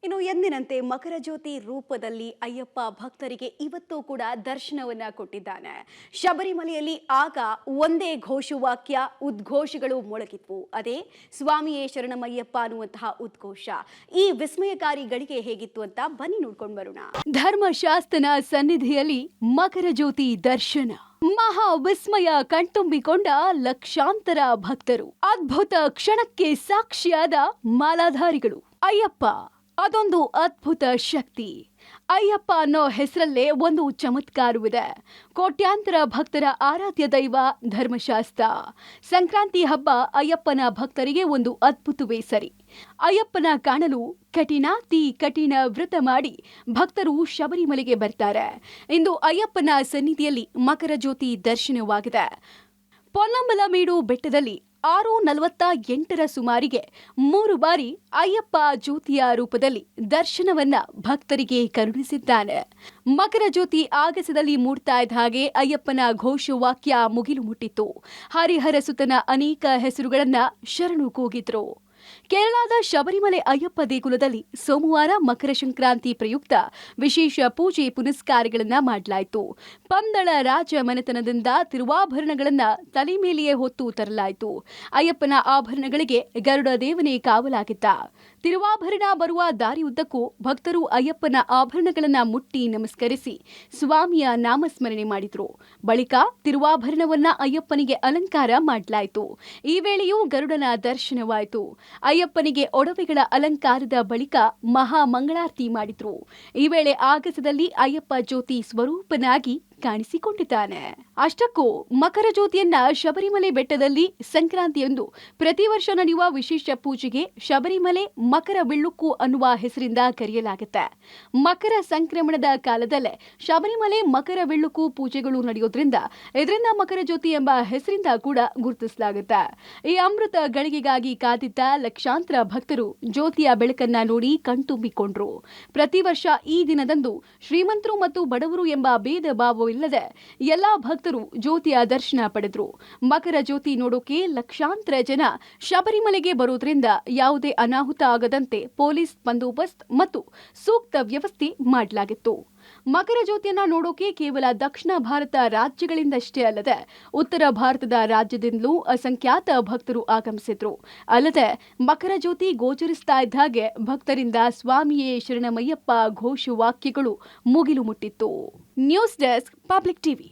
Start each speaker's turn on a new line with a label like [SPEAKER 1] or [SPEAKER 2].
[SPEAKER 1] ಇನ್ನು ಎಂದಿನಂತೆ ಮಕರ ಜ್ಯೋತಿ ರೂಪದಲ್ಲಿ ಅಯ್ಯಪ್ಪ ಭಕ್ತರಿಗೆ ಇವತ್ತೂ ಕೂಡ ದರ್ಶನವನ್ನ ಕೊಟ್ಟಿದ್ದಾನೆ. ಶಬರಿಮಲೆಯಲ್ಲಿ ಆಗ ಒಂದೇ ಘೋಷವಾಕ್ಯ ಉದ್ಘೋಷಗಳು ಮೊಳಗಿದ್ವು. ಅದೇ ಸ್ವಾಮಿಯೇ ಶರಣಮಯ್ಯಪ್ಪ ಅನ್ನುವಂತಹ ಉದ್ಘೋಷ. ಈ ವಿಸ್ಮಯಕಾರಿ ಗಳಿಗೆ ಹೇಗಿತ್ತು ಅಂತ ಬನ್ನಿ ನೋಡ್ಕೊಂಡು ಬರೋಣ. ಧರ್ಮಶಾಸ್ತ್ರನ ಸನ್ನಿಧಿಯಲ್ಲಿ ಮಕರ ಜ್ಯೋತಿ ದರ್ಶನ. ಮಹಾ ವಿಸ್ಮಯ ಕಣ್ತುಂಬಿಕೊಂಡ ಲಕ್ಷಾಂತರ ಭಕ್ತರು. ಅದ್ಭುತ ಕ್ಷಣಕ್ಕೆ ಸಾಕ್ಷಿಯಾದ ಮಾಲಾಧಾರಿಗಳು. ಅಯ್ಯಪ್ಪ ಅದೊಂದು ಅದ್ಭುತ ಶಕ್ತಿ. ಅಯ್ಯಪ್ಪ ಅನ್ನೋ ಹೆಸರಲ್ಲೇ ಒಂದು ಚಮತ್ಕಾರವಿದೆ. ಕೋಟ್ಯಾಂತರ ಭಕ್ತರ ಆರಾಧ್ಯ ದೈವ ಧರ್ಮಶಾಸ್ತ್ರ. ಸಂಕ್ರಾಂತಿ ಹಬ್ಬ ಅಯ್ಯಪ್ಪನ ಭಕ್ತರಿಗೆ ಒಂದು ಅದ್ಭುತವೇ ಸರಿ. ಅಯ್ಯಪ್ಪನ ಕಾಣಲು ಕಠಿಣಾತಿ ಕಠಿಣ ವ್ರತ ಮಾಡಿ ಭಕ್ತರು ಶಬರಿಮಲೆಗೆ ಬರ್ತಾರೆ. ಇಂದು ಅಯ್ಯಪ್ಪನ ಸನ್ನಿಧಿಯಲ್ಲಿ ಮಕರ ಜ್ಯೋತಿ ದರ್ಶನವಾಗಿದೆ. ಪೊನ್ನಂಬಲಮೇಡು ಬೆಟ್ಟದಲ್ಲಿ 6:48 ಸುಮಾರಿಗೆ 3 ಬಾರಿ ಅಯ್ಯಪ್ಪ ಜ್ಯೋತಿಯ ರೂಪದಲ್ಲಿ ದರ್ಶನವನ್ನ ಭಕ್ತರಿಗೆ ಕರುಣಿಸಿದ್ದಾನೆ. ಮಕರ ಜ್ಯೋತಿ ಆಗಸದಲ್ಲಿ ಮೂಡ್ತಾ ಇದ್ದ ಹಾಗೆ ಅಯ್ಯಪ್ಪನ ಘೋಷವಾಕ್ಯ ಮುಗಿಲು ಮುಟ್ಟಿತ್ತು. ಹರಿಹರ ಸುತನ ಅನೇಕ ಹೆಸರುಗಳನ್ನ ಶರಣು ಕೂಗಿದ್ರು. ಕೇರಳದ ಶಬರಿಮಲೆ ಅಯ್ಯಪ್ಪ ದೇಗುಲದಲ್ಲಿ ಸೋಮವಾರ ಮಕರ ಸಂಕ್ರಾಂತಿ ಪ್ರಯುಕ್ತ ವಿಶೇಷ ಪೂಜೆ ಪುನಸ್ಕಾರಗಳನ್ನ ಮಾಡಲಾಯಿತು. ಪಂದಳ ರಾಜ ಮನೆತನದಿಂದ ತಿರುವಾಭರಣಗಳನ್ನ ತಲೆ ಮೇಲೆಯೇ ಹೊತ್ತು ತರಲಾಯಿತು. ಅಯ್ಯಪ್ಪನ ಆಭರಣಗಳಿಗೆ ಗರುಡ ದೇವನೇ ಕಾವಲಾಗಿದ್ದ. ತಿರುವಾಭರಣ ಬರುವ ದಾರಿಯುದ್ದಕ್ಕೂ ಭಕ್ತರು ಅಯ್ಯಪ್ಪನ ಆಭರಣಗಳನ್ನ ಮುಟ್ಟಿ ನಮಸ್ಕರಿಸಿ ಸ್ವಾಮಿಯ ನಾಮಸ್ಮರಣೆ ಮಾಡಿದ್ರು. ಬಳಿಕ ತಿರುವಾಭರಣವನ್ನ ಅಯ್ಯಪ್ಪನಿಗೆ ಅಲಂಕಾರ ಮಾಡಲಾಯಿತು. ಈ ವೇಳೆಯೂ ಗರುಡನ ದರ್ಶನವಾಯಿತು. ಅಯ್ಯಪ್ಪನಿಗೆ ಒಡವೆಗಳ ಅಲಂಕಾರದ ಬಳಿಕ ಮಹಾ ಮಂಗಳಾರತಿ ಮಾಡಿದ್ರು. ಈ ವೇಳೆ ಆಗಸದಲ್ಲಿ ಅಯ್ಯಪ್ಪ ಜ್ಯೋತಿ ಸ್ವರೂಪನಾಗಿ ಕಾಣಿಸಿಕೊಂಡಿದ್ದಾನೆ. ಅಷ್ಟಕ್ಕೂ ಮಕರ ಜ್ಯೋತಿಯನ್ನ ಶಬರಿಮಲೆ ಬೆಟ್ಟದಲ್ಲಿ ಸಂಕ್ರಾಂತಿಯಂದು ಪ್ರತಿ ವರ್ಷ ನಡೆಯುವ ವಿಶೇಷ ಪೂಜೆಗೆ ಶಬರಿಮಲೆ ಮಕರ ಬೆಳ್ಳುಕ್ಕು ಅನ್ನುವ ಹೆಸರಿಂದ ಕರೆಯಲಾಗುತ್ತೆ. ಮಕರ ಸಂಕ್ರಮಣದ ಕಾಲದಲ್ಲೇ ಶಬರಿಮಲೆ ಮಕರ ಬೆಳ್ಳುಕ್ಕು ಪೂಜೆಗಳು ನಡೆಯೋದ್ರಿಂದ ಇದರಿಂದ ಮಕರ ಜ್ಯೋತಿ ಎಂಬ ಹೆಸರಿಂದ ಕೂಡ ಗುರುತಿಸಲಾಗುತ್ತೆ. ಈ ಅಮೃತ ಗಳಿಗೆಗಾಗಿ ಕಾದಿದ್ದ ಲಕ್ಷಾಂತರ ಭಕ್ತರು ಜ್ಯೋತಿಯ ಬೆಳಕನ್ನ ನೋಡಿ ಕಣ್ತುಂಬಿಕೊಂಡ್ರು. ಪ್ರತಿ ವರ್ಷ ಈ ದಿನದಂದು ಶ್ರೀಮಂತರು ಮತ್ತು ಬಡವರು ಎಂಬ ಭೇದ ಭಾವವಿಲ್ಲದೆ ಎಲ್ಲಾ ಭಕ್ತರು ಜ್ಯೋತಿಯ ದರ್ಶನ ಪಡೆದ್ರು. ಮಕರ ಜ್ಯೋತಿ ನೋಡೋಕೆ ಲಕ್ಷಾಂತರ ಜನ ಶಬರಿಮಲೆಗೆ ಬರೋದ್ರಿಂದ ಯಾವುದೇ ಅನಾಹುತ ಆಗದಂತೆ ಪೊಲೀಸ್ ಬಂದೋಬಸ್ತ್ ಮತ್ತು ಸೂಕ್ತ ವ್ಯವಸ್ಥೆ ಮಾಡಲಾಗಿತ್ತು. ಮಕರ ಜ್ಯೋತಿಯನ್ನ ನೋಡೋಕೆ ಕೇವಲ ದಕ್ಷಿಣ ಭಾರತ ರಾಜ್ಯಗಳಿಂದಷ್ಟೇ ಅಲ್ಲದೆ ಉತ್ತರ ಭಾರತದ ರಾಜ್ಯದಿಂದಲೂ ಅಸಂಖ್ಯಾತ ಭಕ್ತರು ಆಗಮಿಸಿದ್ರು. ಅಲ್ಲದೆ ಮಕರ ಜ್ಯೋತಿ ಗೋಚರಿಸ್ತಾ ಇದ್ದ ಹಾಗೆ ಭಕ್ತರಿಂದ ಸ್ವಾಮಿಯೇ ಶರಣಮಯ್ಯಪ್ಪ ಘೋಷವಾಕ್ಯಗಳು ಮುಗಿಲು ಮುಟ್ಟಿತ್ತು. News desk public TV.